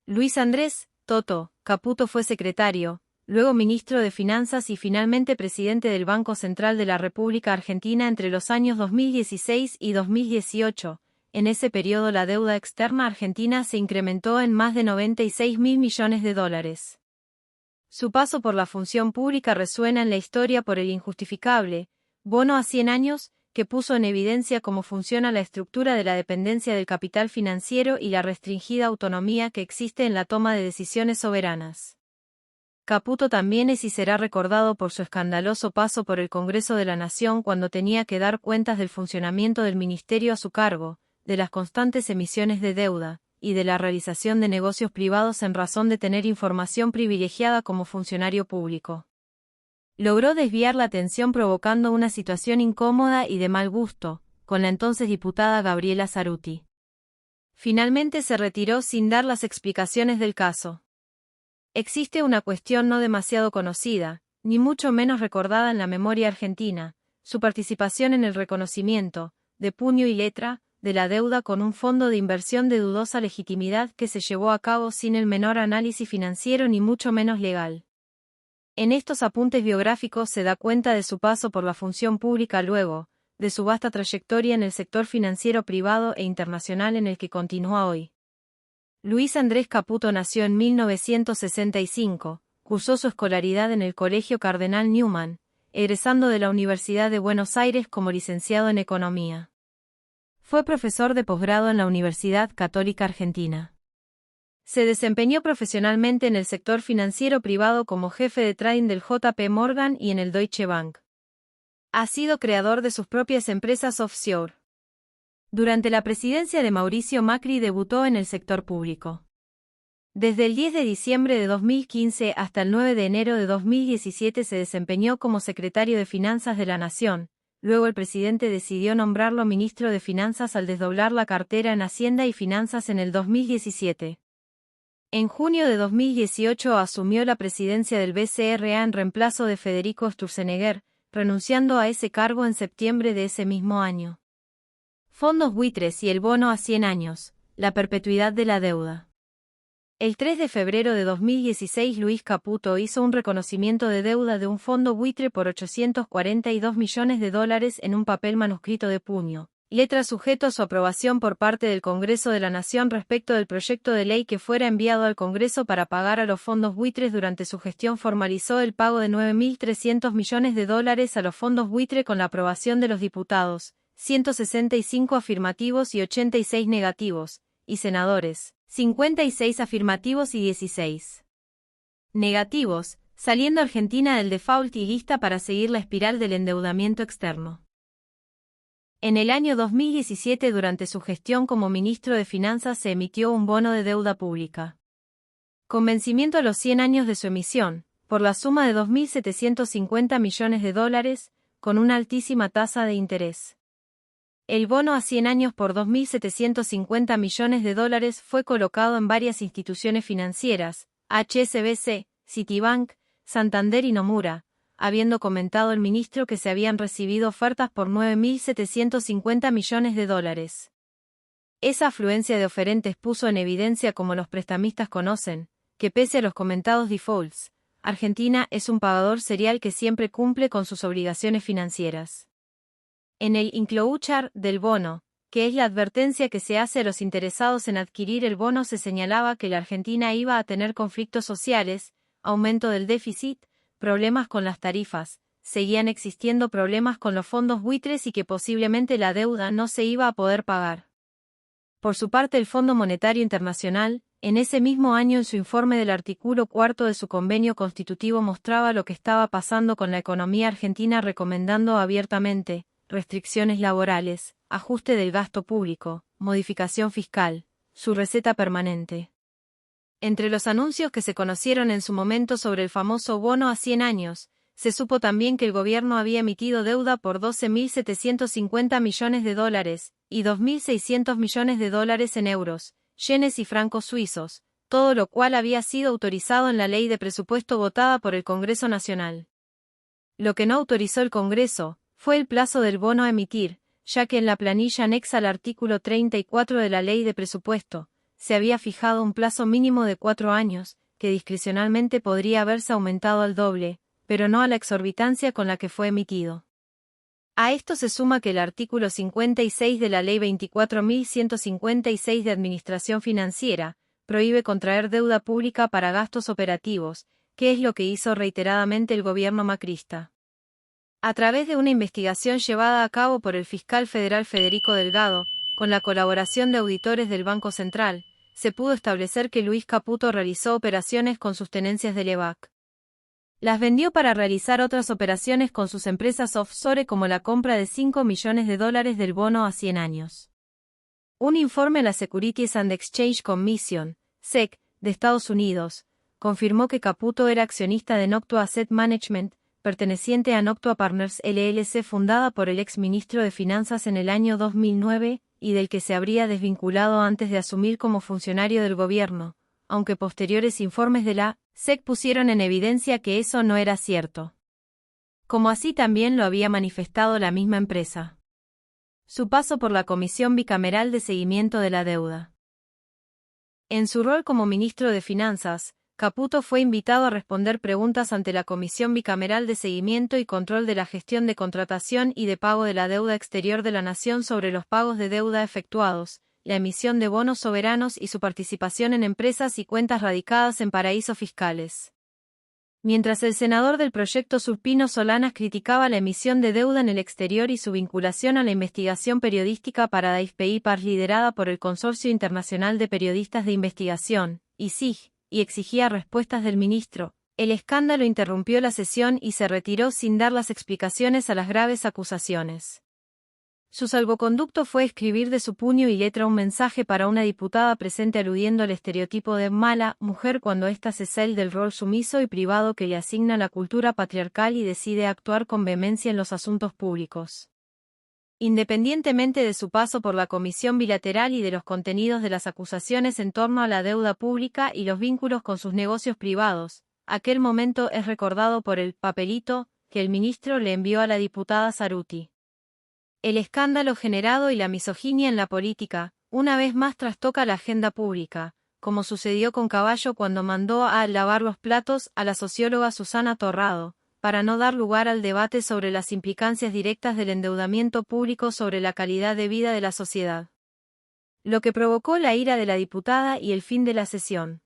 Luis Andrés Toto Caputo fue secretario, luego ministro de Finanzas y finalmente presidente del Banco Central de la República Argentina entre los años 2016 y 2018. En ese periodo la deuda externa argentina se incrementó en más de 96.000 millones de dólares. Su paso por la función pública resuena en la historia por el injustificable bono a 100 años, que puso en evidencia cómo funciona la estructura de la dependencia del capital financiero y la restringida autonomía que existe en la toma de decisiones soberanas. Caputo también es y será recordado por su escandaloso paso por el Congreso de la Nación cuando tenía que dar cuentas del funcionamiento del ministerio a su cargo, de las constantes emisiones de deuda, y de la realización de negocios privados en razón de tener información privilegiada como funcionario público. Logró desviar la atención provocando una situación incómoda y de mal gusto, con la entonces diputada Gabriela Zarutti. Finalmente se retiró sin dar las explicaciones del caso. Existe una cuestión no demasiado conocida, ni mucho menos recordada en la memoria argentina, su participación en el reconocimiento, de puño y letra, de la deuda con un fondo de inversión de dudosa legitimidad que se llevó a cabo sin el menor análisis financiero ni mucho menos legal. En estos apuntes biográficos se da cuenta de su paso por la función pública luego, de su vasta trayectoria en el sector financiero privado e internacional en el que continúa hoy. Luis Andrés Caputo nació en 1965, cursó su escolaridad en el Colegio Cardenal Newman, egresando de la Universidad de Buenos Aires como licenciado en Economía. Fue profesor de posgrado en la Universidad Católica Argentina. Se desempeñó profesionalmente en el sector financiero privado como jefe de trading del JP Morgan y en el Deutsche Bank. Ha sido creador de sus propias empresas offshore. Durante la presidencia de Mauricio Macri debutó en el sector público. Desde el 10 de diciembre de 2015 hasta el 9 de enero de 2017 se desempeñó como secretario de Finanzas de la Nación. Luego el presidente decidió nombrarlo ministro de Finanzas al desdoblar la cartera en Hacienda y Finanzas en el 2017. En junio de 2018 asumió la presidencia del BCRA en reemplazo de Federico Sturzenegger, renunciando a ese cargo en septiembre de ese mismo año. Fondos buitres y el bono a 100 años, la perpetuidad de la deuda. El 3 de febrero de 2016 Luis Caputo hizo un reconocimiento de deuda de un fondo buitre por 842 millones de dólares en un papel manuscrito de puño, letra sujeto a su aprobación por parte del Congreso de la Nación respecto del proyecto de ley que fuera enviado al Congreso para pagar a los fondos buitres. Durante su gestión formalizó el pago de 9.300 millones de dólares a los fondos buitre con la aprobación de los diputados, 165 afirmativos y 86 negativos, y senadores, 56 afirmativos y 16 negativos, saliendo Argentina del default y lista para seguir la espiral del endeudamiento externo. En el año 2017, durante su gestión como ministro de Finanzas, se emitió un bono de deuda pública, con vencimiento a los 100 años de su emisión, por la suma de 2.750 millones de dólares, con una altísima tasa de interés. El bono a 100 años por 2.750 millones de dólares fue colocado en varias instituciones financieras, HSBC, Citibank, Santander y Nomura, habiendo comentado el ministro que se habían recibido ofertas por 9.750 millones de dólares. Esa afluencia de oferentes puso en evidencia, como los prestamistas conocen, que pese a los comentados defaults, Argentina es un pagador serial que siempre cumple con sus obligaciones financieras. En el enclosure del bono, que es la advertencia que se hace a los interesados en adquirir el bono, se señalaba que la Argentina iba a tener conflictos sociales, aumento del déficit, problemas con las tarifas, seguían existiendo problemas con los fondos buitres y que posiblemente la deuda no se iba a poder pagar. Por su parte, el Fondo Monetario Internacional, en ese mismo año, en su informe del artículo 4 de su convenio constitutivo, mostraba lo que estaba pasando con la economía argentina, recomendando abiertamente restricciones laborales, ajuste del gasto público, modificación fiscal, su receta permanente. Entre los anuncios que se conocieron en su momento sobre el famoso bono a 100 años, se supo también que el gobierno había emitido deuda por 12.750 millones de dólares y 2.600 millones de dólares en euros, yenes y francos suizos, todo lo cual había sido autorizado en la ley de presupuesto votada por el Congreso Nacional. Lo que no autorizó el Congreso fue el plazo del bono a emitir, ya que en la planilla anexa al artículo 34 de la ley de presupuesto, se había fijado un plazo mínimo de 4 años, que discrecionalmente podría haberse aumentado al doble, pero no a la exorbitancia con la que fue emitido. A esto se suma que el artículo 56 de la Ley 24.156 de Administración Financiera prohíbe contraer deuda pública para gastos operativos, que es lo que hizo reiteradamente el gobierno macrista. A través de una investigación llevada a cabo por el fiscal federal Federico Delgado, con la colaboración de auditores del Banco Central, se pudo establecer que Luis Caputo realizó operaciones con sus tenencias de Levac. Las vendió para realizar otras operaciones con sus empresas offshore como la compra de $5 millones del bono a 100 años. Un informe a la Securities and Exchange Commission, SEC, de Estados Unidos, confirmó que Caputo era accionista de Noctua Asset Management, perteneciente a Noctua Partners LLC fundada por el ex ministro de Finanzas en el año 2009, y del que se habría desvinculado antes de asumir como funcionario del gobierno, aunque posteriores informes de la SEC pusieron en evidencia que eso no era cierto. Como así también lo había manifestado la misma empresa. Su paso por la Comisión Bicameral de Seguimiento de la Deuda. En su rol como ministro de Finanzas, Caputo fue invitado a responder preguntas ante la Comisión Bicameral de Seguimiento y Control de la Gestión de Contratación y de Pago de la Deuda Exterior de la Nación sobre los pagos de deuda efectuados, la emisión de bonos soberanos y su participación en empresas y cuentas radicadas en paraísos fiscales. Mientras el senador del proyecto Surpino Solanas criticaba la emisión de deuda en el exterior y su vinculación a la investigación periodística para Paris liderada por el Consorcio Internacional de Periodistas de Investigación, ISIG, y exigía respuestas del ministro, el escándalo interrumpió la sesión y se retiró sin dar las explicaciones a las graves acusaciones. Su salvoconducto fue escribir de su puño y letra un mensaje para una diputada presente aludiendo al estereotipo de mala mujer cuando ésta se sale del rol sumiso y privado que le asigna la cultura patriarcal y decide actuar con vehemencia en los asuntos públicos. Independientemente de su paso por la Comisión Bilateral y de los contenidos de las acusaciones en torno a la deuda pública y los vínculos con sus negocios privados, aquel momento es recordado por el papelito que el ministro le envió a la diputada Cerruti. El escándalo generado y la misoginia en la política, una vez más trastoca la agenda pública, como sucedió con Caballo cuando mandó a lavar los platos a la socióloga Susana Torrado, para no dar lugar al debate sobre las implicancias directas del endeudamiento público sobre la calidad de vida de la sociedad. Lo que provocó la ira de la diputada y el fin de la sesión.